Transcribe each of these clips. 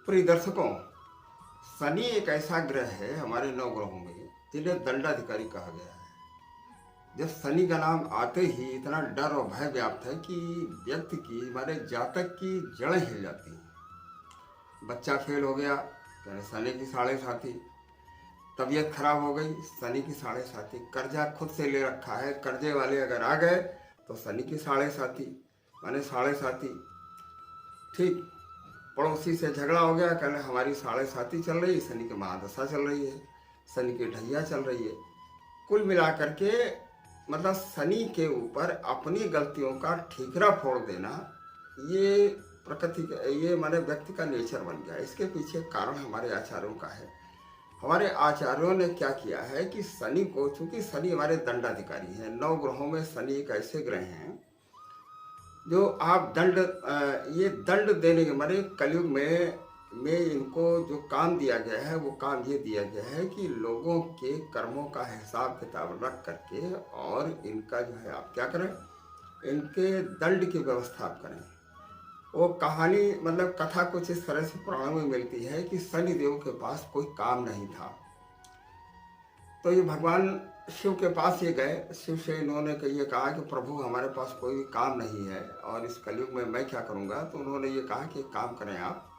प्रिय दर्शकों, शनि एक ऐसा ग्रह है हमारे 9 ग्रहों में जिन्हें दंडाधिकारी कहा गया है। जब शनि का नाम आते ही इतना डर और भय व्याप्त है कि व्यक्ति की, हमारे जातक की जड़ें हिल जाती हैं। बच्चा फेल हो गया, यानी शनि की साढ़े साथी। तबीयत खराब हो गई, शनि की साढ़े साथी। कर्जा खुद से ले रखा है, कर्जे वाले अगर आ गए तो शनि की साढ़े साथी, माने साढ़े साथी। ठीक, पड़ोसी से झगड़ा हो गया, कहने हमारी साढ़े साथी चल रही है, शनि की महादशा चल रही है, शनि की ढैया चल रही है। कुल मिलाकर के मतलब शनि के ऊपर अपनी गलतियों का ठीकरा फोड़ देना, ये प्रकृति का, ये माने व्यक्ति का नेचर बन गया। इसके पीछे कारण हमारे आचार्यों का है। हमारे आचार्यों ने क्या किया है कि शनि को, चूंकि शनि हमारे दंडाधिकारी हैं, 9 ग्रहों में शनि एक ऐसे ग्रह हैं जो आप ये दंड देने के मारे कलयुग में इनको जो काम दिया गया है, वो काम ये दिया गया है कि लोगों के कर्मों का हिसाब किताब रख करके और इनका जो है आप क्या करें, इनके दंड की व्यवस्था आप करें। वो कहानी मतलब कथा कुछ इस तरह से पुराणों में मिलती है कि शनिदेव के पास कोई काम नहीं था, तो ये भगवान शिव के पास ये गए। शिव से इन्होंने ये कहा कि प्रभु हमारे पास कोई काम नहीं है और इस कलयुग में मैं क्या करूँगा। तो उन्होंने ये कहा कि एक काम करें आप,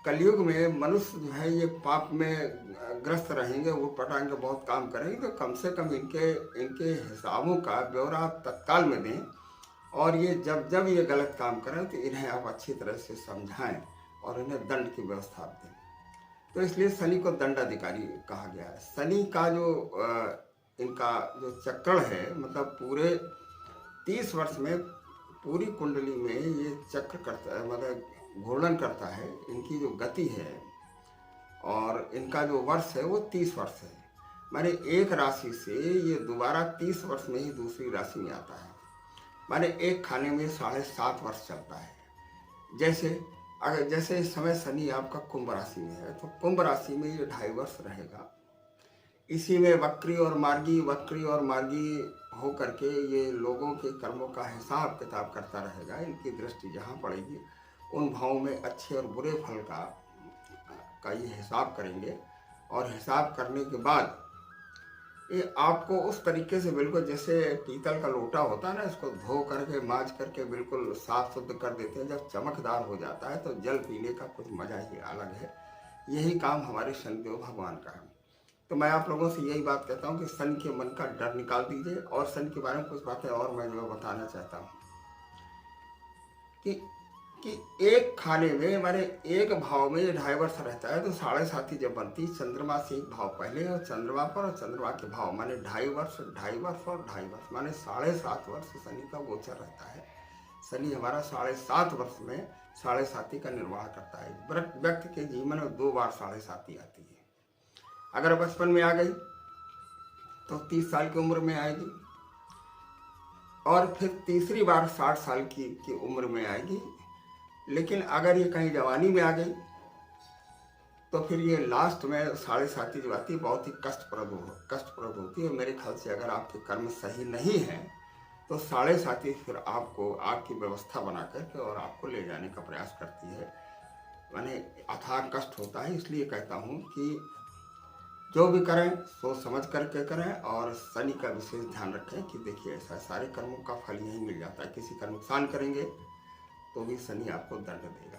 कलयुग में मनुष्य जो है ये पाप में ग्रस्त रहेंगे, वो पटांगे, बहुत काम करेंगे, तो कम से कम इनके हिसाबों का ब्यौरा आप तत्काल में दें और ये जब ये गलत काम करें तो इन्हें आप अच्छी तरह से समझाएं और इन्हें दंड की व्यवस्था दें। तो इसलिए शनि को दंडाधिकारी कहा गया है। शनि का जो इनका जो चक्र है, मतलब पूरे 30 वर्ष में पूरी कुंडली में ये चक्र करता है, मतलब घूर्णन करता है। इनकी जो गति है और इनका जो वर्ष है वो 30 वर्ष है। माने एक राशि से ये दोबारा 30 वर्ष में ही दूसरी राशि में आता है। माने एक खाने में 7.5 वर्ष चलता है। जैसे इस समय शनि आपका कुंभ राशि में है, तो कुंभ राशि में ये 2.5 वर्ष रहेगा। इसी में वक्री और मार्गी हो करके ये लोगों के कर्मों का हिसाब किताब करता रहेगा। इनकी दृष्टि जहाँ पड़ेगी उन भावों में अच्छे और बुरे फल का ये हिसाब करेंगे। और हिसाब करने के बाद ये आपको उस तरीके से बिल्कुल जैसे पीतल का लोटा होता है ना, इसको धो करके मांज करके बिल्कुल साफ शुद्ध कर देते हैं। जब चमकदार हो जाता है तो जल पीने का कुछ मजा ही अलग है। यही काम हमारे शनिदेव भगवान का है। तो मैं आप लोगों से यही बात कहता हूँ कि शनि के मन का डर निकाल दीजिए। और शनि के बारे में कुछ बातें और मैं जो बताना चाहता हूँ कि एक खाने में हमारे एक भाव में 2.5 वर्ष रहता है, तो साढ़े साथी जब बनती, चंद्रमा से एक भाव पहले और चंद्रमा पर, और चंद्रमा के भाव माने 2.5 वर्ष और 2.5 वर्ष माने 7.5 वर्ष शनि का गोचर रहता है। शनि हमारा 7.5 वर्ष में साढ़े साथी का निर्वाह करता है। व्यक्ति के जीवन में 2 बार साढ़े साथी आती है। अगर बचपन में आ गई तो 30 साल की उम्र में आएगी और फिर तीसरी बार 60 साल की उम्र में आएगी। लेकिन अगर ये कहीं जवानी में आ गई तो फिर ये लास्ट में साढ़े साथी जो आती है बहुत ही कष्टप्रद होती है। मेरे ख्याल से अगर आपके कर्म सही नहीं है तो साढ़े साथी फिर आपको आपकी व्यवस्था बना करके और आपको ले जाने का प्रयास करती है। माने अथाह कष्ट होता है। इसलिए कहता हूँ कि जो भी करें सोच समझ करके करें और शनि का विशेष ध्यान रखें कि देखिए ऐसा सारे कर्मों का फल यही मिल जाता है। किसी का नुकसान करेंगे तो भी शनि आपको दंड देगा।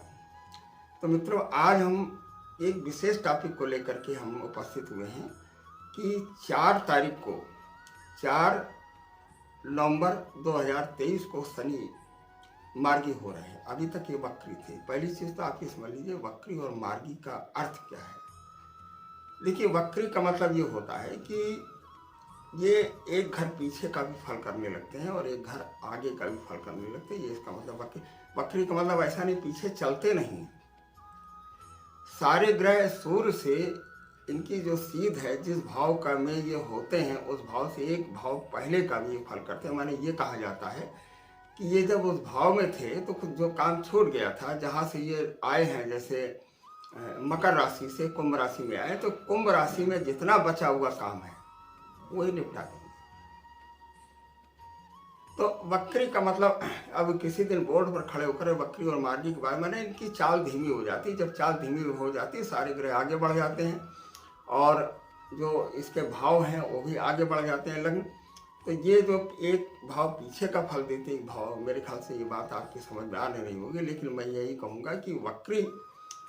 तो मित्रों, आज हम एक विशेष टॉपिक को लेकर के हम उपस्थित हुए हैं कि 4 तारीख को, 4 नवंबर 2023 को शनि मार्गी हो रहे हैं। अभी तक ये वक्री थे। पहली चीज़ तो आप ये समझ लीजिए वक्री और मार्गी का अर्थ क्या है। देखिए, वक्री का मतलब ये होता है कि ये एक घर पीछे का भी फल करने लगते हैं और एक घर आगे का भी फल करने लगते हैं। ये इसका मतलब वक्री का मतलब ऐसा नहीं पीछे चलते नहीं। सारे ग्रह सूर्य से इनकी जो सीध है, जिस भाव का में ये होते हैं उस भाव से एक भाव पहले का भी ये फल करते हैं। माने ये कहा जाता है कि ये जब उस भाव में थे तो खुद जो काम छूट गया था, जहाँ से ये आए हैं, जैसे मकर राशि से कुंभ राशि में आए, तो कुंभ राशि में जितना बचा हुआ काम है वही निपटा देंगे। तो वक्री का मतलब अब किसी दिन बोर्ड पर खड़े होकर वक्री और मार्गी के बारे में इनकी चाल धीमी हो जाती है। जब चाल धीमी हो जाती है सारे ग्रह आगे बढ़ जाते हैं और जो इसके भाव हैं वो भी आगे बढ़ जाते हैं लग्न। तो ये जो एक भाव पीछे का फल देते एक भाव, मेरे ख्याल से ये बात आपकी समझ में आ नहीं होगी, लेकिन मैं यही कहूँगा कि वक्री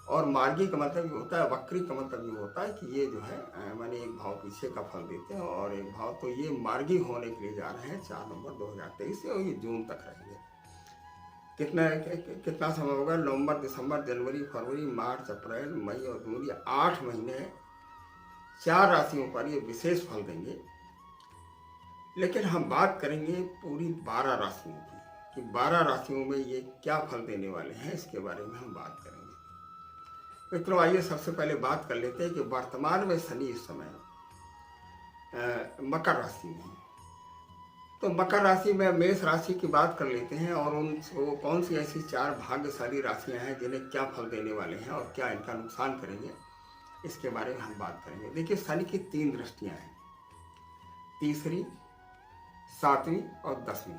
और मार्गी का मतलब ये होता है, वक्री का मतलब ये होता है कि ये जो है माने एक भाव पीछे का फल देते हैं और एक भाव, तो ये मार्गी होने के लिए जा रहे हैं 4 नवंबर 2023 से और ये जून तक रहेंगे। कितना समय होगा? नवंबर, दिसंबर, जनवरी, फरवरी, मार्च, अप्रैल, मई और जून, ये 8 महीने 4 राशियों पर ये विशेष फल देंगे। लेकिन हम बात करेंगे पूरी 12 राशियों की कि 12 राशियों में ये क्या फल देने वाले हैं, इसके बारे में हम बात करेंगे। मित्रों आइए सबसे पहले बात कर लेते हैं कि वर्तमान में शनि इस समय मकर राशि में है। तो मकर राशि में मेष राशि की बात कर लेते हैं और उनको कौन सी ऐसी 4 भाग्यशाली राशियां हैं जिन्हें क्या फल देने वाले हैं और क्या इनका नुकसान करेंगे, इसके बारे में हम बात करेंगे। देखिए शनि की 3 दृष्टियां हैं, तीसरी, 7वीं और 10वीं।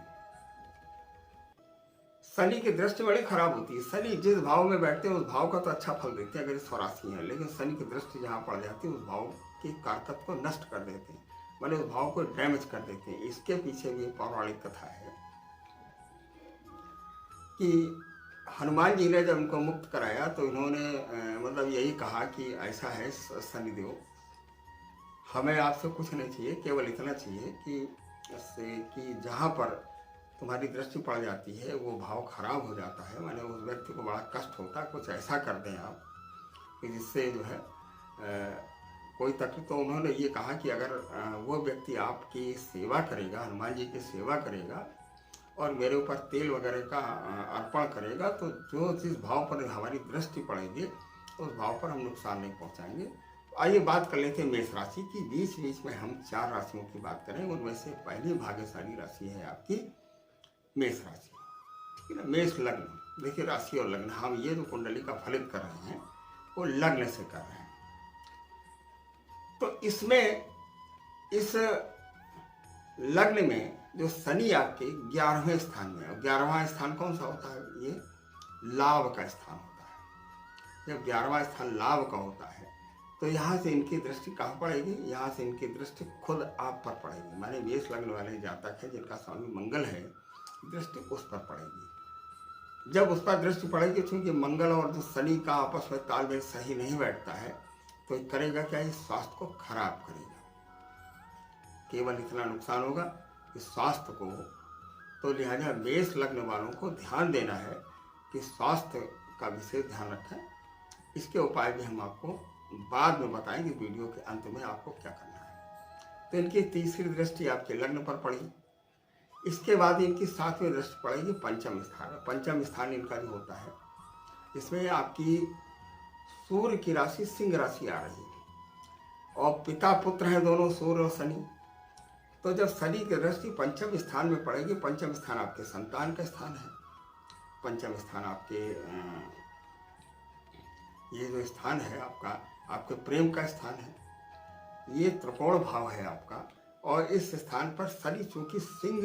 शनि की दृष्टि बड़ी खराब होती है। शनि जिस भाव में बैठते हैं उस भाव का तो अच्छा फल देते हैं अगर स्वराशि है, लेकिन शनि की दृष्टि जहाँ पड़ जाती है उस भाव की कारकत को नष्ट कर देते हैं, माने उस भाव को डैमेज कर देते हैं। इसके पीछे भी पौराणिक कथा है कि हनुमान जी ने जब उनको मुक्त कराया तो इन्होंने मतलब यही कहा कि ऐसा है शनिदेव, हमें आपसे कुछ नहीं चाहिए, केवल इतना चाहिए कि जहाँ पर तुम्हारी दृष्टि पड़ जाती है वो भाव खराब हो जाता है, माने उस व्यक्ति को बड़ा कष्ट होता है, कुछ ऐसा कर दें आप कि जिससे जो है कोई तकलीफ। तो उन्होंने ये कहा कि अगर वो व्यक्ति आपकी सेवा करेगा, हनुमान जी की सेवा करेगा और मेरे ऊपर तेल वगैरह का अर्पण करेगा, तो जो जिस भाव पर हमारी दृष्टि पड़ेगी उस भाव पर हम नुकसान नहीं पहुँचाएंगे। आइए बात कर लेते हैं मेष राशि की। बीच बीच में हम 4 राशियों की बात करें, उनमें से पहली भाग्यशाली राशि है आपकी मेष राशि, ठीक है ना। मेष लग्न, देखिए राशि और लग्न, हम ये जो कुंडली का फलित कर रहे हैं वो लग्न से कर रहे हैं। तो इसमें इस लग्न में जो शनि आपके 11वें स्थान में है, 11वां स्थान कौन सा होता है? ये लाभ का स्थान होता है। जब 11वां स्थान लाभ का होता है तो यहाँ से इनकी दृष्टि कहाँ पड़ेगी? यहाँ से इनकी दृष्टि खुद आप पर पड़ेगी, माने मेष लग्न वाले जातक है जिनका स्वामी मंगल है, दृष्टि उस पर पड़ेगी। जब उस पर दृष्टि पड़ेगी, क्योंकि मंगल और जो शनि का आपस में तालमेल सही नहीं बैठता है, तो करेगा क्या? इस स्वास्थ्य को खराब करेगा। केवल इतना नुकसान होगा कि स्वास्थ्य को, तो लिहाजा मेष लग्न वालों को ध्यान देना है कि स्वास्थ्य का विशेष ध्यान रखें। इसके उपाय भी हम आपको बाद में बताएंगे वीडियो के अंत में आपको क्या करना है। तो इनकी तीसरी दृष्टि आपके लग्न पर पड़ी, इसके बाद इनकी 7वीं दृष्टि पड़ेगी पंचम स्थान। पंचम स्थान इनका जो होता है इसमें आपकी सूर्य की राशि सिंह राशि आ रही है और पिता पुत्र हैं दोनों, सूर्य और शनि। तो जब शनि की दृष्टि पंचम स्थान में पड़ेगी, पंचम स्थान आपके संतान का स्थान है, पंचम स्थान आपके ये जो स्थान है आपका, आपके प्रेम का स्थान है, ये त्रिकोण भाव है आपका। और इस स्थान पर शनि चूंकि सिंह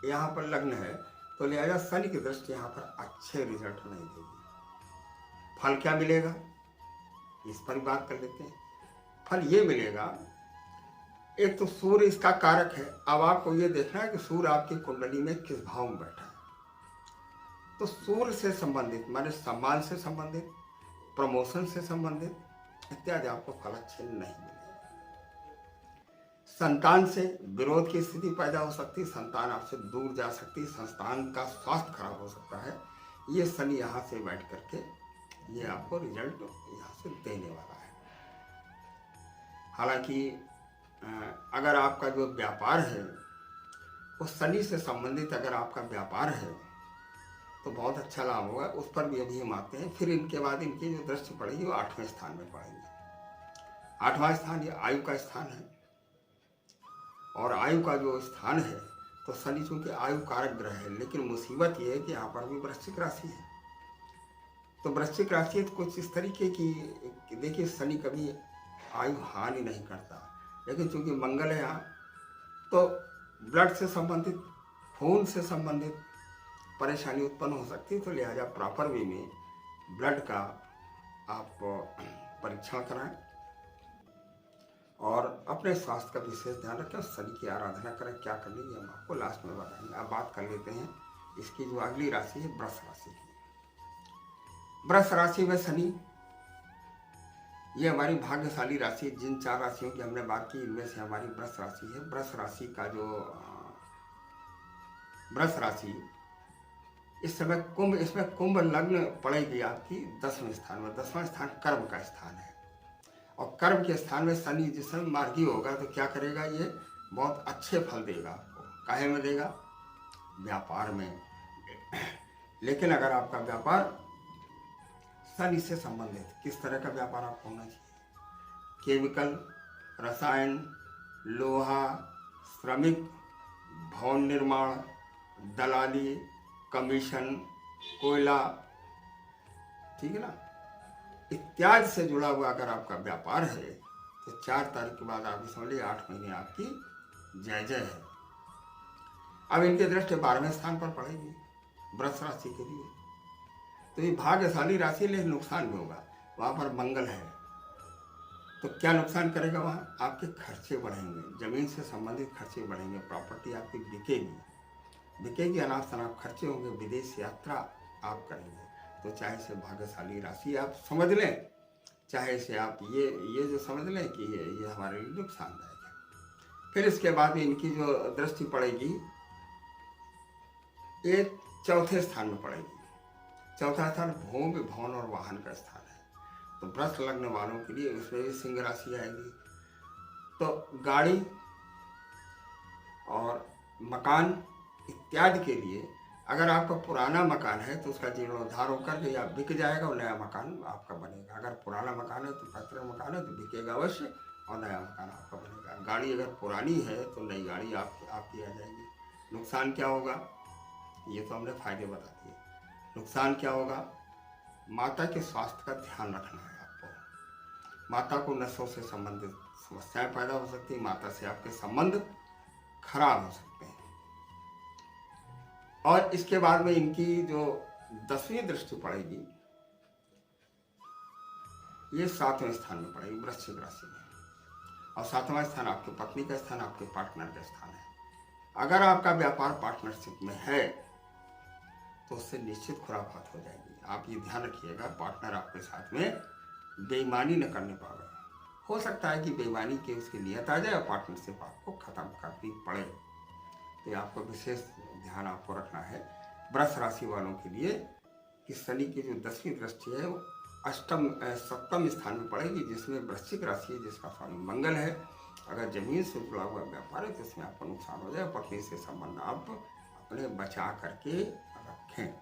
यहाँ पर लग्न है, तो लिहाजा शनि की दृष्टि यहाँ पर अच्छे रिजल्ट नहीं देगी। फल क्या मिलेगा इस पर बात कर लेते हैं। फल ये मिलेगा, एक तो सूर्य इसका कारक है। अब आपको ये देखना है कि सूर्य आपकी कुंडली में किस भाव में बैठा है। तो सूर्य से संबंधित माने सम्मान से संबंधित, प्रमोशन से संबंधित इत्यादि आपको फल अच्छे नहीं मिलेंगे। संतान से विरोध की स्थिति पैदा हो सकती है, संतान आपसे दूर जा सकती है, संतान का स्वास्थ्य खराब हो सकता है। ये शनि यहाँ से बैठ करके ये आपको रिजल्ट यहाँ से देने वाला है। हालांकि अगर आपका जो व्यापार है वो शनि से संबंधित अगर आपका व्यापार है तो बहुत अच्छा लाभ होगा, उस पर भी अभी हम आते हैं। फिर इनके बाद इनकी जो दृष्टि पड़ेगी वो 8वें स्थान में पड़ेगी। 8वां स्थान ये आयु का स्थान है और आयु का जो स्थान है, तो शनि चूंकि आयु कारक ग्रह है, लेकिन मुसीबत ये है कि यहाँ पर भी वृश्चिक राशि है। तो वृश्चिक राशि तो कुछ इस तरीके की, देखिए शनि कभी आयु हानि नहीं करता, लेकिन चूंकि मंगल है यहाँ, तो ब्लड से संबंधित, खून से संबंधित परेशानी उत्पन्न हो सकती है, तो लिहाजा प्रॉपर वे में ब्लड का आप परीक्षण कराएं और अपने स्वास्थ्य का विशेष ध्यान रखें। शनि की आराधना करें। क्या करनी है हम आपको लास्ट में बताएंगे। अब बात कर लेते हैं इसकी जो अगली राशि है, वृष राशि की। वृष राशि में शनि, ये हमारी भाग्यशाली राशि। जिन 4 राशियों की हमने बात की, इनमें से हमारी वृष राशि है। वृष राशि का जो वृष राशि इस समय कुंभ, इसमें कुंभ लग्न पड़ेगी आपकी 10वें स्थान में। 10वां स्थान कर्म का स्थान है और कर्म के स्थान में शनि जिस समय मार्गी होगा तो क्या करेगा, ये बहुत अच्छे फल देगा आपको। काहे में देगा? व्यापार में। लेकिन अगर आपका व्यापार शनि से संबंधित, किस तरह का व्यापार आपको होना चाहिए? केमिकल, रसायन, लोहा, श्रमिक, भवन निर्माण, दलाली, कमीशन, कोयला, ठीक है ना, इत्यादि से जुड़ा हुआ अगर आपका व्यापार है तो 4 तारीख के बाद आप समझ लीजिए 8 महीने आपकी जय जय है। अब इनकी दृष्टि 12वें स्थान पर पड़ेगी वृष राशि के लिए, तो ये भाग्यशाली राशि, लेकिन नुकसान भी होगा। वहाँ पर मंगल है तो क्या नुकसान करेगा? वहाँ आपके खर्चे बढ़ेंगे, जमीन से संबंधित खर्चे बढ़ेंगे, प्रॉपर्टी आपकी बिकेगी, अनाप शनाप खर्चे होंगे, विदेश यात्रा आप करेंगे। तो चाहे से भाग्यशाली राशि आप समझ लें, चाहे से आप ये जो समझ लें कि ये हमारे लिए नुकसानदायक है। फिर इसके बाद इनकी जो दृष्टि पड़ेगी ये 4थे स्थान में पड़ेगी। 4था स्थान भूमि, भवन और वाहन का स्थान है। तो वृष लग्न वालों के लिए उसमें भी सिंह राशि आएगी। तो गाड़ी और मकान इत्यादि के लिए, अगर आपका पुराना मकान है तो उसका जीर्णोद्धार होकर के या बिक जाएगा और नया मकान आपका बनेगा। अगर पुराना मकान है तो पैतृक मकान है तो बिकेगा अवश्य और नया मकान आपका बनेगा। गाड़ी अगर पुरानी है तो नई गाड़ी आपकी आ जाएगी। नुकसान क्या होगा? ये तो हमने फायदे बता दिए। नुकसान क्या होगा? माता के स्वास्थ्य का ध्यान रखना है आपको। माता को नसों से संबंधित समस्याएं पैदा हो सकती हैं, माता से आपके संबंध खराब हो सकते हैं। और इसके बाद में इनकी जो 10वीं दृष्टि पड़ेगी ये 7वें स्थान में पड़ेगी वृश्चिक राशि में। और 7वां स्थान आपके पत्नी का स्थान, आपके पार्टनर का स्थान है। अगर आपका व्यापार पार्टनरशिप में है तो उससे निश्चित खुराफात हो जाएगी। आप ये ध्यान रखिएगा, पार्टनर आपके साथ में बेईमानी न करने पावे। हो सकता है कि बेईमानी की उसकी नियत आ जाए और पार्टनरशिप आपको खत्म करनी पड़े। तो आपको विशेष ध्यान आपको रखना है वृष राशि वालों के लिए कि शनि की जो 10वीं दृष्टि है वो 7वें स्थान में पड़ेगी, जिसमें वृश्चिक राशि है, जिसका स्वामी मंगल है। अगर जमीन से जुड़ा हुआ व्यापार है तो इसमें आपको नुकसान हो जाए। पत्नी से संबंध आप अपने बचा करके रखें।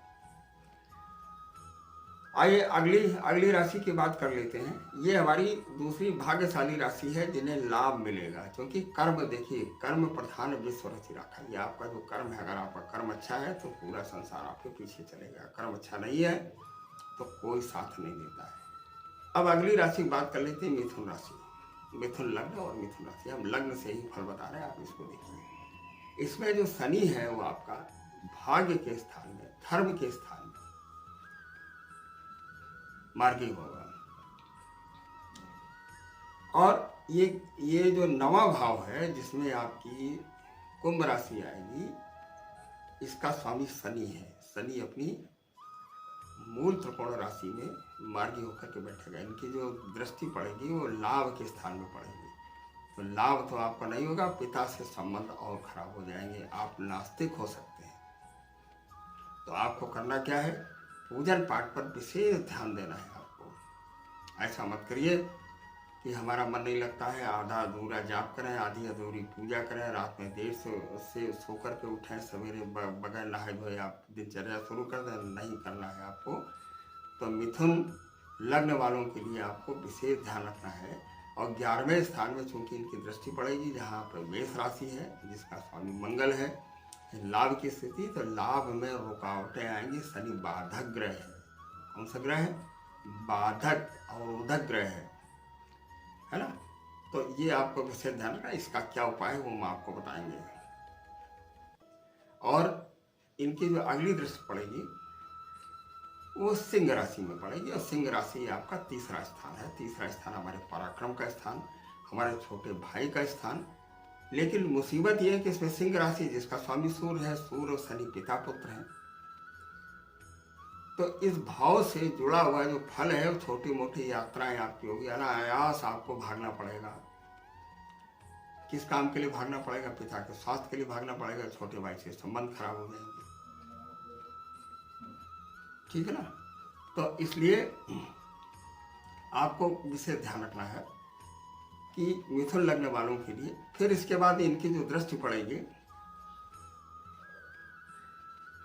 आइए अगली राशि की बात कर लेते हैं। ये हमारी दूसरी भाग्यशाली राशि है जिन्हें लाभ मिलेगा, क्योंकि कर्म, देखिए कर्म प्रधान विश्व रचि रखा। ये आपका जो कर्म है, अगर आपका कर्म अच्छा है तो पूरा संसार आपके पीछे चलेगा। कर्म अच्छा नहीं है तो कोई साथ नहीं देता है। अब अगली राशि की बात कर लेते हैं मिथुन राशि। मिथुन लग्न और मिथुन राशि, हम लग्न से ही फल बता रहे हैं, आप इसको देखिए। इसमें जो शनि है वो आपका भाग्य के स्थान में, धर्म के स्थान में मार्गी होगा। और ये जो 9वां भाव है जिसमें आपकी कुंभ राशि आएगी, इसका स्वामी शनि है। शनि अपनी मूल त्रिकोण राशि में मार्गी होकर के बैठेगा। इनकी जो दृष्टि पड़ेगी वो लाभ के स्थान में पड़ेगी। तो लाभ तो आपका नहीं होगा, पिता से संबंध और खराब हो जाएंगे, आप नास्तिक हो सकते हैं। तो आपको करना क्या है, पूजन पाठ पर विशेष ध्यान देना है आपको। ऐसा मत करिए कि हमारा मन नहीं लगता है, आधा अधूरा जाप करें, आधी अधूरी पूजा करें, रात में देर से सो कर के उठें, सवेरे बगैर नहाए धोए आप दिनचर्या शुरू कर दें। नहीं करना है आपको। तो मिथुन लग्न वालों के लिए आपको विशेष ध्यान रखना है। और 11वें स्थान में चूंकि इनकी दृष्टि पड़ेगी, जहाँ पर मेष राशि है जिसका स्वामी मंगल है, लाभ की स्थिति, तो लाभ में रुकावटें आएंगी। शनि बाधक ग्रह है। कौन सा ग्रह है? बाधक और उधक ग्रह है ना। तो ये आपको विशेष ध्यान रखना। इसका क्या उपाय है वो हम आपको बताएंगे। और इनकी जो अगली दृष्टि पड़ेगी वो सिंह राशि में पड़ेगी, और सिंह राशि आपका तीसरा स्थान है। तीसरा स्थान हमारे पराक्रम का स्थान, हमारे छोटे भाई का स्थान। लेकिन मुसीबत यह है कि इसमें सिंह राशि जिसका स्वामी सूर्य है, सूर्य और शनि पिता पुत्र हैं, तो इस भाव से जुड़ा हुआ जो फल है वो छोटी मोटी यात्राएं आपकी होगी, अनायास आपको भागना पड़ेगा। किस काम के लिए भागना पड़ेगा? पिता के स्वास्थ्य के लिए भागना पड़ेगा, छोटे भाई से संबंध खराब हो जाएंगे, ठीक है ना। तो इसलिए आपको विशेष ध्यान रखना है कि मिथुन लग्न वालों के लिए। फिर इसके बाद इनकी जो दृष्टि पड़ेगी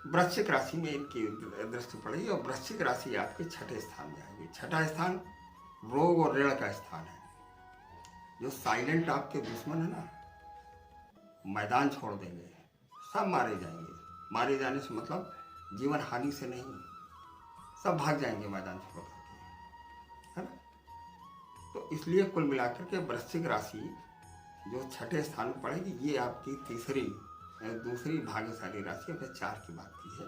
वृश्चिक राशि में, इनकी दृष्टि पड़ेगी, और वृश्चिक राशि आपके छठे स्थान में आएगी। छठा स्थान रोग और ऋण का स्थान है। जो साइलेंट आपके दुश्मन है ना, मैदान छोड़ देंगे, सब मारे जाएंगे। मारे जाने से मतलब जीवन हानि से नहीं, सब भाग जाएंगे मैदान छोड़ करके, है ना। तो इसलिए कुल मिलाकर के वृश्चिक राशि जो छठे स्थान में पड़ेगी, ये आपकी दूसरी भाग्यशाली राशि। हमने 4 की बात की है।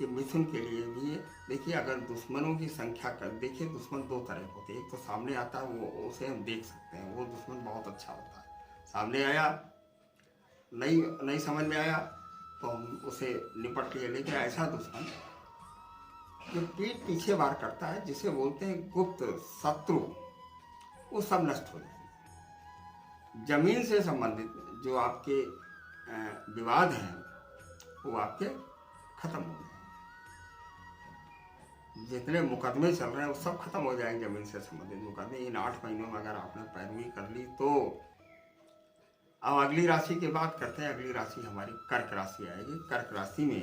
ये मिथुन के लिए भी देखिए, अगर दुश्मनों की संख्या कर देखिए, दुश्मन 2 तरह के होते हैं। एक तो सामने आता है, वो उसे हम देख सकते हैं, वो दुश्मन बहुत अच्छा होता है। सामने आया, नहीं समझ में आया तो हम उसे निपट लिए। लेकिन ऐसा दुश्मन जो पीठ पीछे वार करता है, जिसे बोलते हैं गुप्त शत्रु, वो सब नष्ट हो जाएंगे। जमीन से संबंधित जो आपके विवाद हैं वो आपके खत्म हो जाएंगे। जितने मुकदमे चल रहे हैं वो सब खत्म हो जाएंगे, जमीन से संबंधित मुकदमे। इन 8 महीनों में अगर आपने पैरवी कर ली तो। अब अगली राशि की बात करते हैं। अगली राशि हमारी कर्क राशि आएगी। कर्क राशि में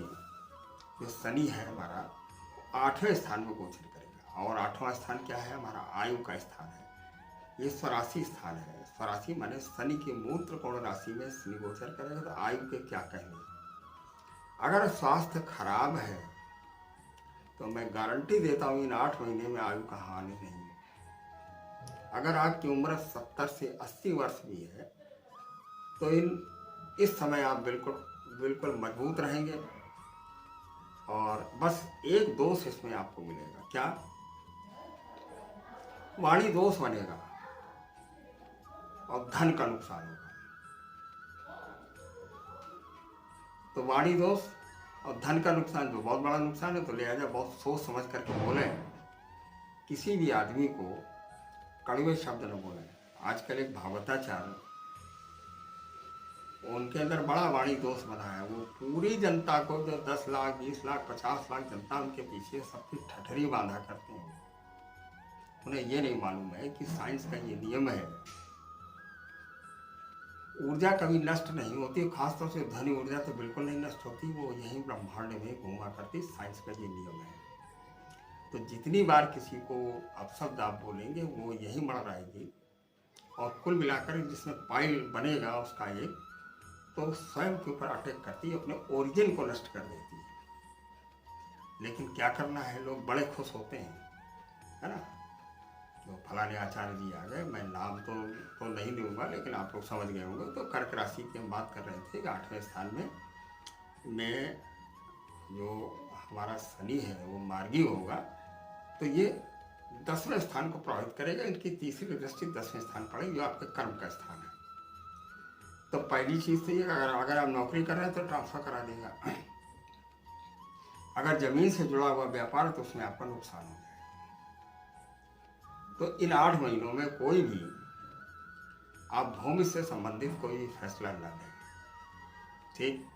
जो शनि है हमारा 8वें स्थान में गोचर करेगा, और 8वां स्थान क्या है? हमारा आयु का स्थान है। ये स्वराशि स्थान है। स्वराशि माने शनि के मूल त्रिकोण राशि में शनि गोचर करेगा, तो आयु के क्या कहने। अगर स्वास्थ्य खराब है तो मैं गारंटी देता हूँ इन 8 महीने में आयु का हानि नहीं। अगर आपकी उम्र 70 से 80 वर्ष भी है तो इस समय आप बिल्कुल मजबूत रहेंगे। और बस एक दोष इसमें आपको मिलेगा, क्या? वाणी दोष बनेगा और धन का नुकसान होगा। तो वाणी दोष और धन का नुकसान जो बहुत बड़ा नुकसान है, तो लिहाजा बहुत सोच समझ करके बोले। किसी भी आदमी को कड़वे शब्द न बोले। आजकल एक भागवताचार्य, उनके अंदर बड़ा वाणी दोष बना है। वो पूरी जनता को, जो 10 लाख 20 लाख 50 लाख जनता उनके पीछे सबकी ठठरी बांधा करते हैं, उन्हें ये नहीं मालूम है कि साइंस का ये नियम है, ऊर्जा कभी नष्ट नहीं होती। खासतौर से धनी ऊर्जा तो बिल्कुल नहीं नष्ट होती, वो यहीं ब्रह्मांड में घूमा करती। साइंस का ये नियम है। तो जितनी बार किसी को अपशब्द आप बोलेंगे वो यही मर रहेगी, और कुल मिलाकर जिसमें पाइल बनेगा उसका एक, तो स्वयं के ऊपर अटैक करती है, अपने ओरिजिन को नष्ट कर देती है। लेकिन क्या करना है, लोग बड़े खुश होते हैं, है ना। जो फलाने आचार्य जी आ गए, मैं नाम तो नहीं लूँगा, लेकिन आप लोग समझ गए होंगे। तो कर्क राशि की हम बात कर रहे थे कि 8वें स्थान में जो हमारा शनि है वो मार्गी होगा, तो ये 10वें स्थान को प्रभावित करेगा। इनकी तीसरी दृष्टि 10वें स्थान पड़ेगी, जो आपके कर्म का स्थान है। तो पहली चीज़ तो ये, अगर आप नौकरी कर रहे हैं तो ट्रांसफर करा देगा। अगर जमीन से जुड़ा हुआ व्यापार तो उसमें आपका नुकसान हो जाएगा। तो इन 8 महीनों में कोई भी आप भूमि से संबंधित कोई भी फैसला न लें, ठीक।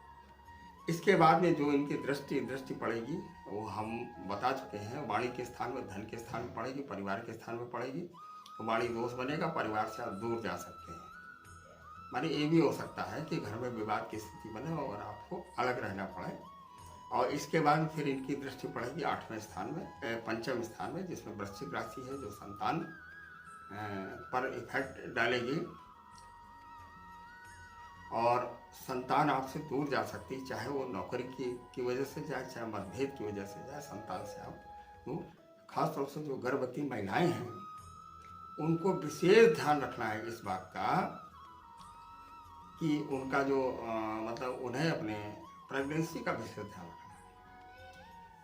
इसके बाद में जो इनकी दृष्टि पड़ेगी वो हम बता चुके हैं। वाणी के स्थान में, धन के स्थान में पड़ेगी, परिवार के स्थान में पड़ेगी। तो वाणी दोष बनेगा, परिवार से आप दूर जा सकते हैं। माने ये भी हो सकता है कि घर में विवाद की स्थिति बने और आपको अलग रहना पड़े। और इसके बाद फिर इनकी दृष्टि पड़ेगी 8वें स्थान में, 5वें स्थान में, जिसमें वृश्चिक राशि है, जो संतान पर इफेक्ट डालेगी। और संतान आपसे दूर जा सकती है, चाहे वो नौकरी की वजह से जाए, चाहे मतभेद की वजह से जाए, संतान से आप दूर। खासतौर से जो गर्भवती महिलाएं हैं उनको विशेष ध्यान रखना है इस बात का कि उनका जो मतलब उन्हें अपने प्रेगनेंसी का विशेष ध्यान रखना है।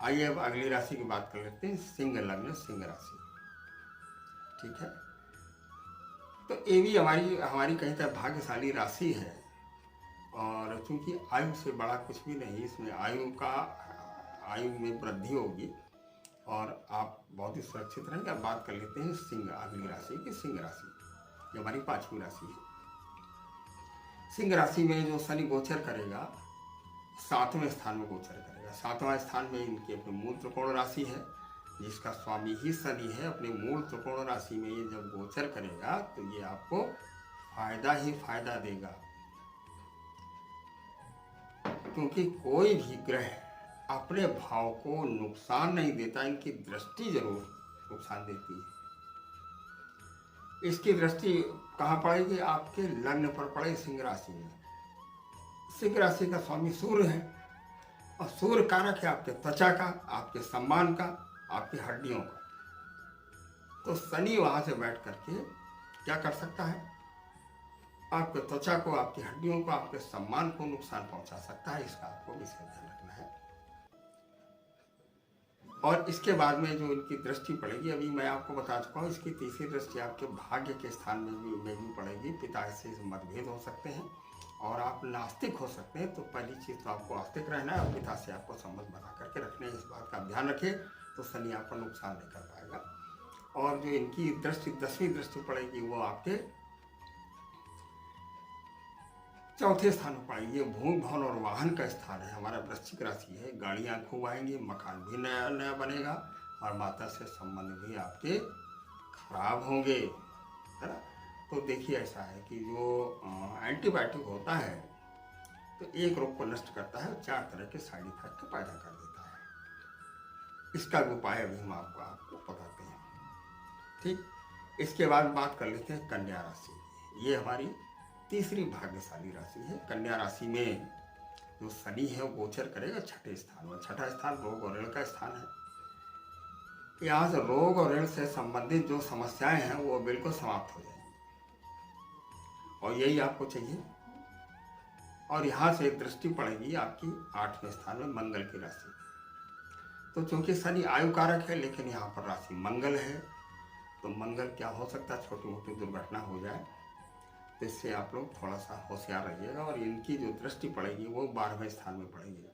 आइए अब अगली राशि की बात कर लेते हैं, सिंह लग्न सिंह राशि। ठीक है, तो ये भी हमारी हमारी कहीं तक भाग्यशाली राशि है। और चूंकि आयु से बड़ा कुछ भी नहीं, इसमें आयु में वृद्धि होगी और आप बहुत ही सुरक्षित रहेंगे। अब बात कर लेते हैं सिंह अगली राशि की, सिंह राशि ये हमारी 5वीं राशि है। सिंह राशि में जो शनि गोचर करेगा 7वें स्थान में गोचर करेगा। 7वां स्थान में इनकी अपनी मूल त्रिकोण राशि है, जिसका स्वामी ही शनि है। अपने मूल त्रिकोण राशि में ये जब गोचर करेगा तो ये आपको फायदा ही फायदा देगा, क्योंकि कोई भी ग्रह अपने भाव को नुकसान नहीं देता, इनकी दृष्टि जरूर नुकसान देती है। इसकी दृष्टि कहाँ पड़ेगी? आपके लग्न पर पड़े, सिंह राशि में। सिंह राशि का स्वामी सूर्य है और सूर्य कारक है आपके त्वचा का, आपके सम्मान का, आपकी हड्डियों का। तो शनि वहां से बैठ करके क्या कर सकता है? आपके त्वचा को, आपकी हड्डियों को, आपके सम्मान को नुकसान पहुंचा सकता है। इसका आपको विशेष ध्यान रखना है। और इसके बाद में जो इनकी दृष्टि पड़ेगी, अभी मैं आपको बता चुका हूँ, इसकी तीसरी दृष्टि आपके भाग्य के स्थान में भी पड़ेगी। पिता से मतभेद हो सकते हैं और आप नास्तिक हो सकते हैं। तो पहली चीज़ तो आपको आस्तिक रहना है और पिता से आपको संबंध बना करके रखने, इस बात का ध्यान रखें, तो शनि आपका नुकसान नहीं कर पाएगा। और जो इनकी दृष्टि 10वीं दृष्टि पड़ेगी वो आपके 4थे स्थान पर पड़ेगी। ये भूमि भवन और वाहन का स्थान है, हमारा वृश्चिक राशि है। गाड़ियाँ खूब आएंगी, मकान भी नया नया बनेगा और माता से संबंध भी आपके खराब होंगे, है ना। तो देखिए ऐसा है कि जो एंटीबायोटिक होता है तो एक रोग को नष्ट करता है और 4 तरह के साइड इफेक्ट पैदा कर देता है। इसका भी उपाय अभी हम आपको बताते हैं। ठीक, इसके बाद बात कर लेते हैं कन्या राशि। ये हमारी तीसरी भाग्यशाली राशि है। कन्या राशि में जो शनि है वो गोचर करेगा 6ठे स्थान में। 6ठा स्थान रोग और ऋण का स्थान है। यहाँ से रोग और ऋण से संबंधित जो समस्याएं हैं वो बिल्कुल समाप्त हो जाएंगी और यही आपको चाहिए। और यहाँ से दृष्टि पड़ेगी आपकी 8वें स्थान में मंगल की राशि। तो चूंकि शनि आयु कारक है, लेकिन यहाँ पर राशि मंगल है, तो मंगल क्या हो सकता है, छोटी मोटी दुर्घटना हो जाए। तो इससे आप लोग थोड़ा सा होशियार रहिएगा। और इनकी जो दृष्टि पड़ेगी वो 12वें स्थान में पड़ेगी।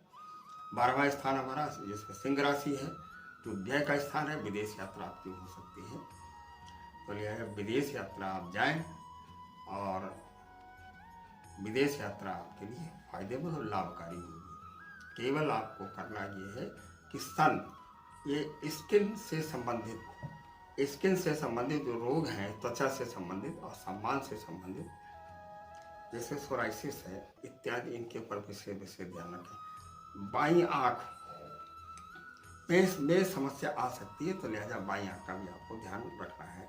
12वां स्थान हमारा जिसमें सिंह राशि है, जो व्यय का स्थान है, विदेश यात्रा आपकी हो सकती है। तो लिहाजा विदेश यात्रा आप जाएं और विदेश यात्रा आपके लिए फायदेमंद और लाभकारी होगी। केवल आपको करना ये है कि ये स्किन से संबंधित जो रोग हैं, त्वचा से संबंधित और सम्मान से संबंधित, जैसे सोराइसिस है इत्यादि, इनके ऊपर विशेष ध्यान रखें। बाईं आँख में समस्या आ सकती है, तो लिहाजा बाईं आँख का भी आपको ध्यान रखना है।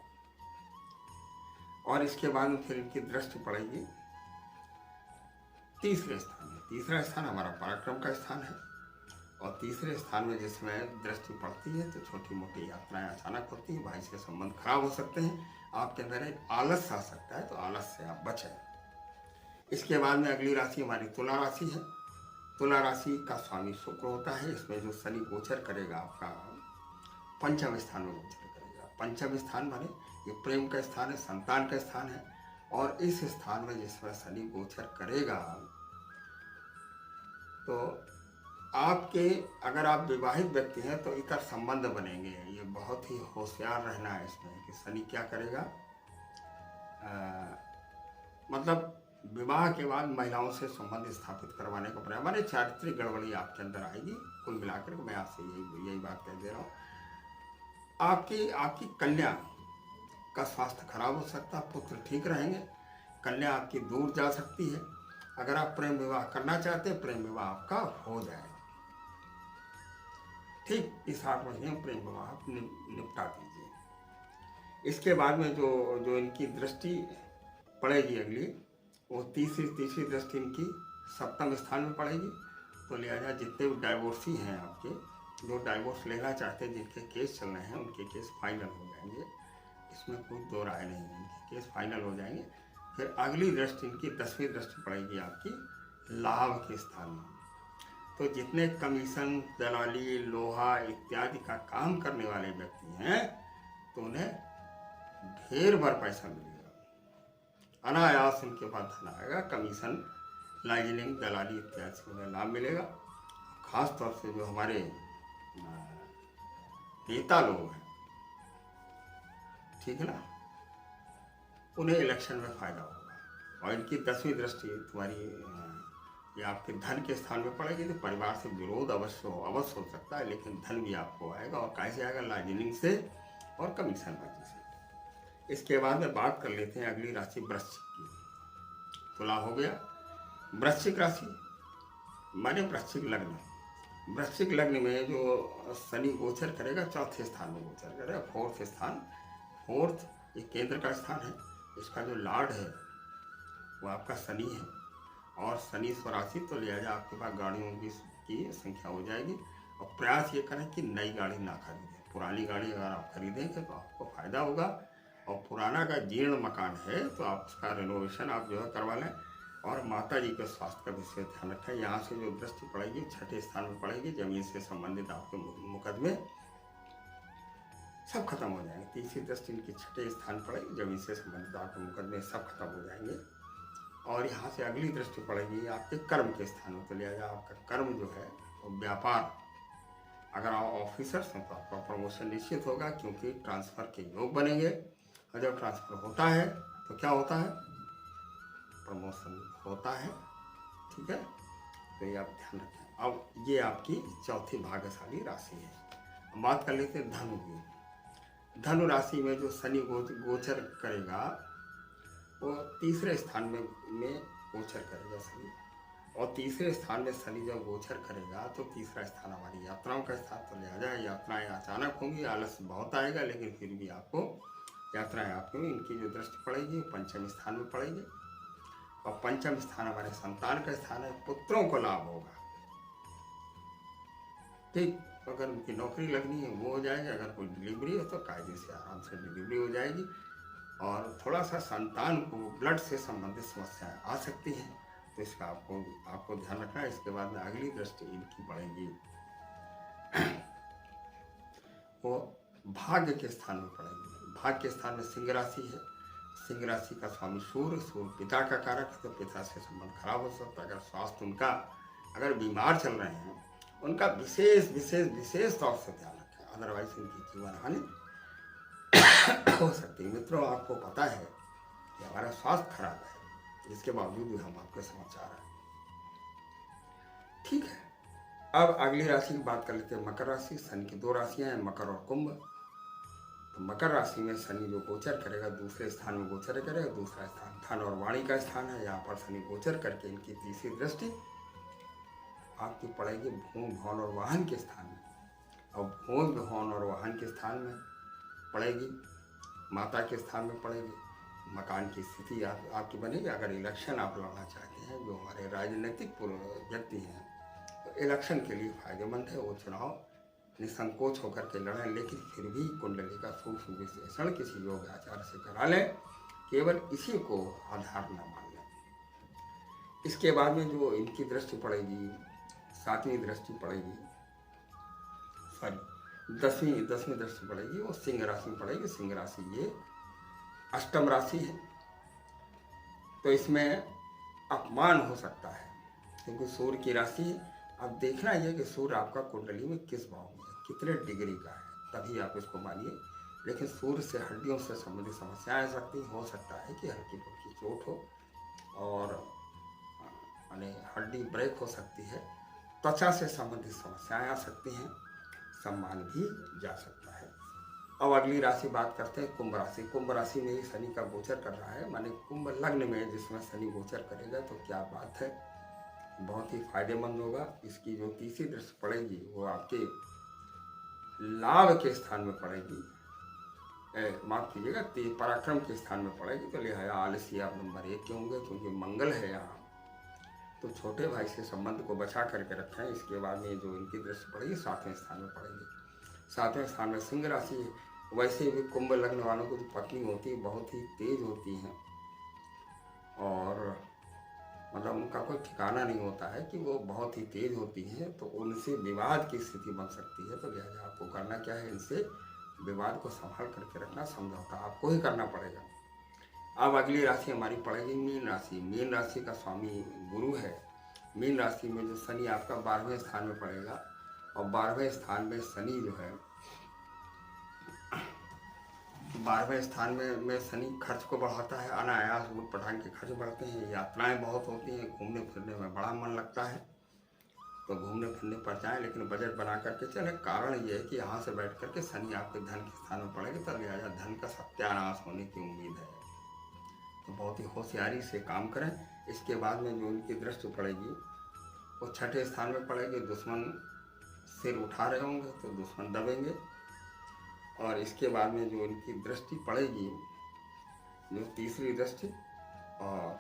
और इसके बाद फिर इनकी दृष्टि पड़ेगी तीसरे स्थान में। तीसरा स्थान हमारा पराक्रम का स्थान है और तीसरे स्थान में जिसमें दृष्टि पड़ती है तो छोटी मोटी यात्राएं अचानक होती हैं, भाई से संबंध खराब हो सकते हैं, आपके अंदर एक आलस आ सकता है, तो आलस से आप बचें। इसके बाद में अगली राशि हमारी तुला राशि है। तुला राशि का स्वामी शुक्र होता है। इसमें जो शनि गोचर करेगा आपका 5वें स्थान में गोचर करेगा। 5वें स्थान माने ये प्रेम का स्थान है, संतान का स्थान है। और इस स्थान में जिसमें शनि गोचर करेगा तो आपके, अगर आप विवाहित व्यक्ति हैं तो इतर संबंध बनेंगे। ये बहुत ही होशियार रहना है इसमें कि शनि क्या करेगा, मतलब विवाह के बाद महिलाओं से संबंध स्थापित करवाने को प्रयास, माने चारित्रिक गड़बड़ी आपके अंदर आएगी। कुल मिलाकर मैं आपसे यही बात कह दे रहा हूँ। आपकी कन्या का स्वास्थ्य खराब हो सकता है, पुत्र ठीक रहेंगे, कन्या आपकी दूर जा सकती है। अगर आप प्रेम विवाह करना चाहते हैं, प्रेम विवाह आपका हो जाए। ठीक इस 8 महीने में प्रेम विवाह निपटा दीजिए। इसके बाद में जो इनकी दृष्टि पड़ेगी अगली, वो तीसरी दृष्टि इनकी 7वें स्थान में पड़ेगी। तो लिहाजा जितने भी डाइवोर्सी हैं आपके, जो डाइवोर्स लेना चाहते हैं, जिनके केस चल रहे हैं, उनके केस फाइनल हो जाएंगे। इसमें कोई दो राय नहीं है, इनके केस फाइनल हो जाएंगे। फिर अगली दृष्टि इनकी 10वीं दृष्टि पड़ेगी आपकी लाभ के स्थान में। तो जितने कमीशन, दलाली, लोहा इत्यादि का काम करने वाले व्यक्ति हैं तो उन्हें ढेर भर पैसा मिलेगा, अनायास उनके पास धन आएगा। कमीशन, लाइजनिंग, दलाली इत्यादि से उन्हें लाभ मिलेगा। खास तौर से जो हमारे नेता लोग हैं, ठीक है ना, उन्हें इलेक्शन में फायदा होगा। और इनकी 10वीं दृष्टि तुम्हारी ये आपके धन के स्थान में पड़ेगी तो परिवार से विरोध अवश्य हो सकता है, लेकिन धन भी आपको आएगा। और कैसे आएगा? लाइजनिंग से और कमीशन बाजी से। इसके बाद में बात कर लेते हैं अगली राशि वृश्चिक की। तुला हो गया। वृश्चिक राशि माने वृश्चिक लग्न। वृश्चिक लग्न में जो शनि गोचर करेगा, चौथे स्थान में गोचर करेगा, फोर्थ स्थान। फोर्थ ये केंद्र का स्थान है। इसका जो लॉर्ड है वो आपका शनि है, और शनि स्वराशि, तो लिहाजा आपके पास गाड़ियों की संख्या हो जाएगी। और प्रयास ये करें कि नई गाड़ी ना खरीदें। पुरानी गाड़ी अगर आप खरीदेंगे तो आपको फायदा होगा। और पुराना का जीर्ण मकान है तो आप उसका रेनोवेशन आप जो है करवा लें। और माता जी के स्वास्थ्य का विशेष ध्यान रखें। यहाँ से जो दृष्टि पड़ेगी छठे स्थान में पड़ेगी। जमीन से संबंधित आपके मुकदमे सब खत्म हो जाएंगे। तीसरी दृष्टि इनकी छठे स्थान पड़ेगी। जमीन से संबंधित आपके मुकदमे सब खत्म हो जाएंगे। और यहाँ से अगली दृष्टि पड़ेगी आपके कर्म के स्थान में। तो लिहाजा आपका कर्म जो है वो व्यापार, अगर आप ऑफिसर्स हैं तो आपका प्रमोशन निश्चित होगा, क्योंकि ट्रांसफ़र के योग बनेंगे। और जब ट्रांसफ़र होता है तो क्या होता है? प्रमोशन होता है। ठीक है, तो ये आप ध्यान रखें। अब ये आपकी चौथी भाग्यशाली राशि है। अब बात कर लेते हैं धनु की। धनु राशि में जो शनि गोचर करेगा वो तीसरे स्थान में गोचर करेगा शनि। और तीसरे स्थान में शनि जब गोचर करेगा तो तीसरा स्थान हमारी यात्राओं का स्थान। तो लिहाजा यात्राएं अचानक होंगी, आलस्य बहुत आएगा, लेकिन फिर भी आपको यात्राएं आपकी इनकी जो दृष्टि पड़ेगी पंचम स्थान में पड़ेगी। और पंचम स्थान हमारे संतान का स्थान है। पुत्रों को लाभ होगा। ठीक, अगर उनकी नौकरी लगनी है वो हो जाएगी। अगर कोई डिलीवरी है तो कायदे से आराम से डिलीवरी हो जाएगी। और थोड़ा सा संतान को ब्लड से संबंधित समस्याएं आ सकती हैं, तो इसका आपको ध्यान रखना है। इसके बाद में अगली दृष्टि इनकी पड़ेगी वो भाग्य के स्थान में पड़ेगी। भाग्य के स्थान में सिंह राशि है। सिंह राशि का स्वामी सूर्य पिता का कारक है, तो पिता से संबंध खराब हो सकता है। अगर स्वास्थ्य उनका, अगर बीमार चल रहे हैं, उनका विशेष विशेष विशेष तौर से ध्यान रखें, अदरवाइज उनकी जीवन हानि हो सकती है। मित्रों, आपको पता है कि हमारा स्वास्थ्य खराब है, इसके बावजूद भी हम आपके समाचार हैं। ठीक है, अब अगली राशि की बात कर लेते हैं मकर राशि। शनि की 2 राशियां हैं, मकर और कुंभ। तो मकर राशि में शनि जो गोचर करेगा दूसरे स्थान में गोचर करेगा। दूसरा स्थान धन और वाणी का स्थान है। यहाँ पर शनि गोचर करके इनकी तीसरी दृष्टि आपकी पड़ेगी भूमि, भवन और वाहन के स्थान में। और भूमि, भवन और वाहन के स्थान में पड़ेगी, माता के स्थान में पड़ेगी। मकान की स्थिति आपकी बनेगी। अगर इलेक्शन आप लड़ना चाहते हैं, जो हमारे राजनीतिक व्यक्ति हैं, तो इलेक्शन के लिए फायदेमंद है। वो चुनाव निसंकोच होकर के लड़ें, लेकिन फिर भी कुंडली का सूक्ष्म विश्लेषण किसी योग आचार्य से करा लें। केवल इसी को आधार न मान लें। इसके बाद में जो इनकी दृष्टि पड़ेगी, 7वीं दृष्टि पड़ेगी, सॉरी 10वीं दृष्टि पड़ेगी, वो सिंह राशि में पड़ेगी। सिंह राशि ये अष्टम राशि है, तो इसमें अपमान हो सकता है, क्योंकि सूर्य की राशि। अब देखना यह कि सूर्य आपका कुंडली में किस भाव में है, कितने डिग्री का है, तभी आप इसको मानिए। लेकिन सूर्य से हड्डियों से संबंधित समस्याएं आ सकती, हो सकता है कि हल्की फुल्की चोट हो, और माने हड्डी ब्रेक हो सकती है। त्वचा से संबंधित समस्याएं आ सकती हैं, सम्मान भी जा सकता है। अब अगली राशि बात करते हैं कुंभ राशि। कुंभ राशि में ही शनि का गोचर कर रहा है, माने कुंभ लग्न में जिसमें शनि गोचर करेगा, तो क्या बात है, बहुत ही फायदेमंद होगा। इसकी जो तीसरी दृष्टि पड़ेगी वो आपके लाभ के स्थान में पड़ेगी, माफ कीजिएगा, पराक्रम के स्थान में पड़ेगी। तो लिहाजा आलसी आप नंबर 1 के होंगे, क्योंकि मंगल है यहाँ। तो छोटे भाई से संबंध को बचा करके रखें। इसके बाद में जो इनकी दृष्टि पड़ेगी 7वें स्थान में पड़ेगी। 7वें स्थान में सिंह राशि। वैसे भी कुंभ लग्न वालों को जो पत्नी होती है बहुत ही तेज होती हैं, और मतलब उनका कोई ठिकाना नहीं होता है कि वो बहुत ही तेज होती हैं, तो उनसे विवाद की स्थिति बन सकती है। तो लिहाजा आपको करना क्या है, इनसे विवाद को संभाल करके रखना, समझौता आपको ही करना पड़ेगा। अब अगली राशि हमारी पड़ेगी मीन राशि। मीन राशि का स्वामी गुरु है। मीन राशि में जो शनि आपका 12वें स्थान में पड़ेगा, और 12वें स्थान में शनि जो है, 12वें स्थान में शनि खर्च को बढ़ाता है। अनायास ऊट पटांग के खर्च बढ़ते हैं, यात्राएं बहुत होती हैं, घूमने फिरने में बड़ा मन लगता है, तो घूमने फिरने पर जाएं, लेकिन बजट बना करके चले। कारण ये है कि यहाँ से बैठ करके शनि आपके धन के स्थान में पड़ेगा, तो लिहाजा धन का सत्यानाश होने की उम्मीद है, तो बहुत ही होशियारी से काम करें। इसके बाद में जो उनकी दृष्टि पड़ेगी वो 6ठे स्थान में पड़ेगी। दुश्मन सिर उठा रहे होंगे तो दुश्मन दबेंगे। और इसके बाद में जो उनकी दृष्टि पड़ेगी, जो तीसरी दृष्टि, और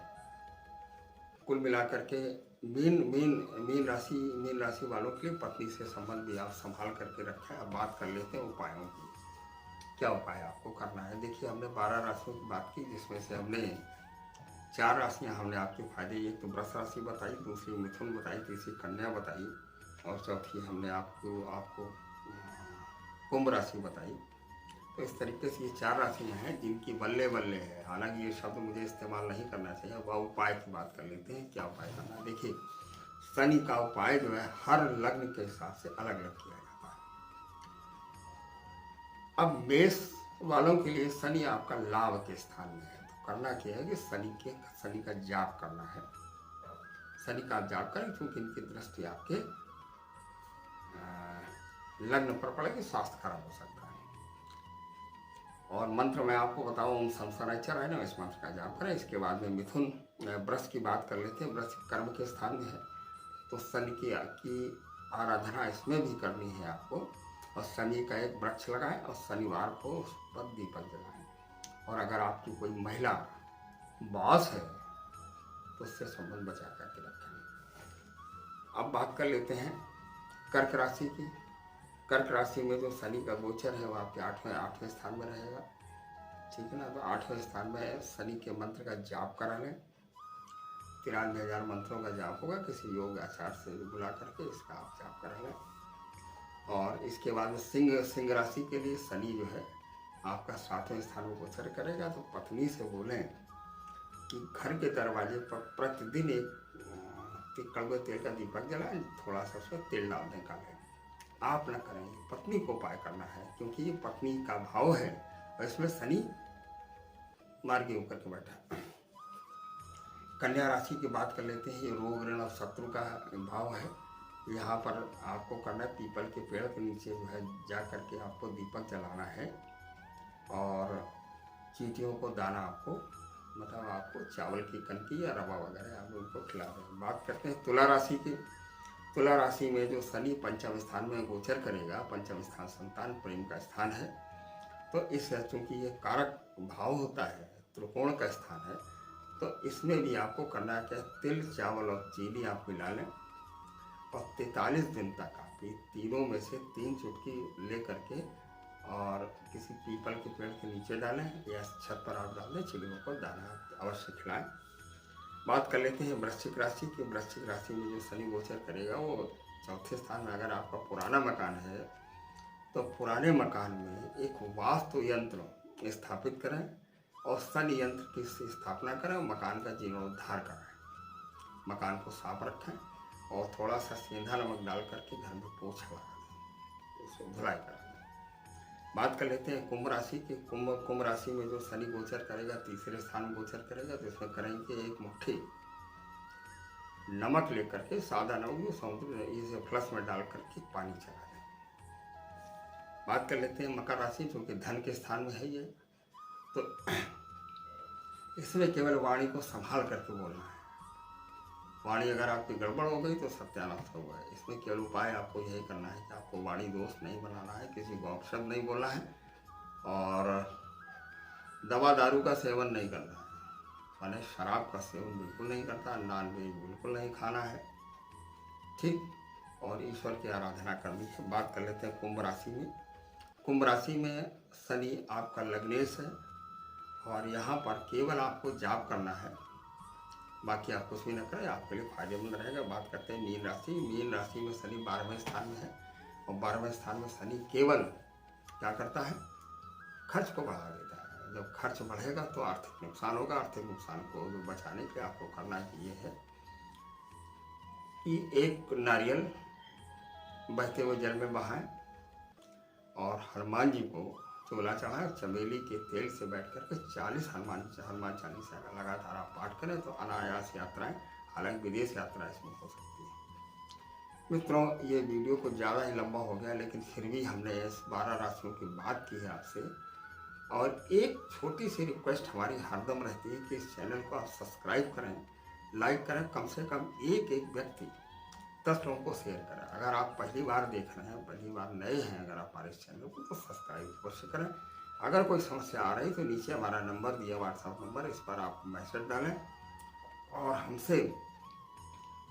कुल मिलाकर के मीन राशि वालों के लिए पत्नी से संबंध भी आप संभाल करके रखें। अब बात कर लेते हैं उपायों की। क्या उपाय आपको करना है? देखिए, हमने 12 राशियों की बात की, जिसमें से हमने 4 राशियाँ हमने आपके फायदे, एक तो वृष राशि बताई, दूसरी मिथुन बताई, तीसरी कन्या बताई, और चौथी हमने आपको कुंभ राशि बताई। तो इस तरीके से ये 4 राशियाँ हैं जिनकी बल्ले बल्ले है। हालांकि ये शब्द मुझे इस्तेमाल नहीं करना चाहिए। वह उपाय की बात कर लेते हैं, क्या उपाय करना है। देखिए, शनि का उपाय जो है हर लग्न के हिसाब से अलग अलग किया जाता है। अब मेष वालों के लिए शनि आपका लाभ के स्थान में है, तो करना क्या है कि शनि का जाप करना है। शनि का जाप करें, क्योंकि इनकी दृष्टि आपके लग्न पर पड़ेगी, स्वास्थ्य खराब हो सकता है। और मंत्र मैं आपको बताऊं, ओम सम शनैश्चर है ना, इस मंत्र का जाप करें। इसके बाद में मिथुन वृष की बात कर लेते हैं। वृष कर्म के स्थान में है, तो शनि की आराधना इसमें भी करनी है आपको। और शनि का एक वृक्ष लगाएं और शनिवार को उस पर दीपक जलाएं। और अगर आपकी कोई महिला बॉस है तो उससे संबंध बचा करके रखें। अब बात कर लेते हैं कर्क राशि की। कर्क राशि में जो शनि का गोचर है वो आपके 8वें स्थान में रहेगा, ठीक है ना। तो 8वें स्थान में शनि के मंत्र का जाप करा लें। 93,000 मंत्रों का जाप होगा, किसी योग आचार्य से बुला करके इसका आप जाप करा लें। और इसके बाद सिंह राशि के लिए शनि जो है आपका 7वें स्थान में गोचर करेगा। तो पत्नी से बोलें कि घर के दरवाजे पर प्रतिदिन एक कड़वे तेल का दीपक जलाएं, थोड़ा सा उसमें तेल डाल दें काले। आप न करें, पत्नी को उपाय करना है, क्योंकि ये पत्नी का भाव है और इसमें शनि मार्गी होकर के बैठा। कन्या राशि की बात कर लेते हैं। ये रोग ऋण और शत्रु का भाव है। यहाँ पर आपको करना है, पीपल के पेड़ के नीचे जो है जा करके आपको दीपक जलाना है, और चींटियों को दाना आपको चावल की कनकी या रवा वगैरह आप उनको खिला दें। बात करते हैं तुला राशि की। तुला राशि में जो शनि 5वें स्थान में गोचर करेगा, 5वां स्थान संतान प्रेम का स्थान है, तो इस चूँकि ये कारक भाव होता है, त्रिकोण का स्थान है, तो इसमें भी आपको करना क्या है, तिल, चावल और चीनी आप मिला लें, और 43 दिन तक आप ये तीनों में से 3 चुटकी ले करके और किसी पीपल के पेड़ के नीचे डालें या छत पर आप डाल दें, चिड़ियों को दाना अवश्य खिलाएं। बात कर लेते हैं वृश्चिक राशि की। वृश्चिक राशि में जो शनि गोचर करेगा वो 4थे स्थान में। अगर आपका पुराना मकान है तो पुराने मकान में एक वास्तु यंत्र स्थापित करें और शनि यंत्र की स्थापना करें, मकान का जीर्णोद्धार कराएं, मकान को साफ रखें और थोड़ा सा सेंधा नमक डाल करके घर में पोछा लगा दें, उसको धुलाई करा दें। बात कर लेते हैं कुंभ राशि की। कुंभ राशि में जो शनि गोचर करेगा, 3रे स्थान में गोचर करेगा, तो इसमें करेंगे एक मुट्ठी नमक लेकर के, सादा नमक जो समुद्र इसे फ्लश में डाल करके पानी चला दें। बात कर लेते हैं मकर राशि, जो कि धन के स्थान में है ये, तो इसमें केवल वाणी को संभाल करके बोलना है। वाणी अगर आपकी गड़बड़ हो गई तो सत्यानाश होगा। इसमें केवल उपाय आपको यही करना है कि आपको वाणी दोष नहीं बनाना है, किसी को अपशब्द नहीं बोलना है, और दवा दारू का सेवन नहीं करना है, माने शराब का सेवन बिल्कुल नहीं करता, नॉनवेज बिल्कुल नहीं खाना है, ठीक, और ईश्वर की आराधना करनी है। बात कर लेते हैं कुंभ राशि में। कुंभ राशि में शनि आपका लग्नेश है, और यहाँ पर केवल आपको जाप करना है बाकी आप कुछ भी ना करें, आपके लिए फायदेमंद रहेगा। बात करते हैं मीन राशि। मीन राशि में शनि 12वें स्थान में है, और 12वें स्थान में शनि केवल क्या करता है, खर्च को बढ़ा देता है। जब खर्च बढ़ेगा तो आर्थिक नुकसान होगा। आर्थिक नुकसान को बचाने के आपको करना ये है कि एक नारियल बहते हुए जल में बहाएं और हनुमान जी को चोला चढ़ाएं। चमेली के तेल से बैठ करके 40 हनुमान चालीसा का लगातार आप पाठ करें तो अनायास यात्राएं, हालांकि विदेश यात्रा इसमें हो सकती है। मित्रों, ये वीडियो कुछ ज़्यादा ही लंबा हो गया, लेकिन फिर भी हमने इस 12 राशियों की बात की है आपसे। और एक छोटी सी रिक्वेस्ट हमारी हरदम रहती है कि इस चैनल को आप सब्सक्राइब करें, लाइक करें, कम से कम एक व्यक्ति 10 लोगों को शेयर करें। अगर आप पहली बार देख रहे हैं, पहली बार नए हैं अगर आप हमारे इस चैनल को, तो सब्सक्राइब अवश्य करें। अगर कोई समस्या आ रही तो नीचे हमारा नंबर दिया, व्हाट्सएप नंबर, इस पर आप मैसेज डालें और हमसे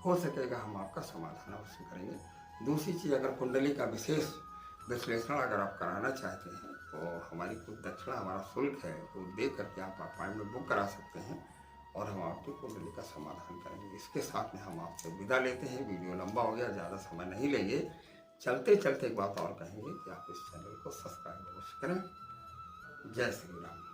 हो सकेगा हम आपका समाधान अवश्य करेंगे। दूसरी चीज़, अगर कुंडली का विशेष विश्लेषण अगर आप कराना चाहते हैं तो हमारी कुछ दक्षिणा, हमारा शुल्क है, तो दे करके आप अपॉइंटमेंट बुक करा सकते हैं और हम आपकी कुंडली का समाधान करेंगे। इसके साथ में हम आपसे विदा लेते हैं। वीडियो लंबा हो गया, ज़्यादा समय नहीं लेंगे। चलते चलते एक बात और कहेंगे कि आप इस चैनल को सब्सक्राइब अवश्य करें। जय श्री राम।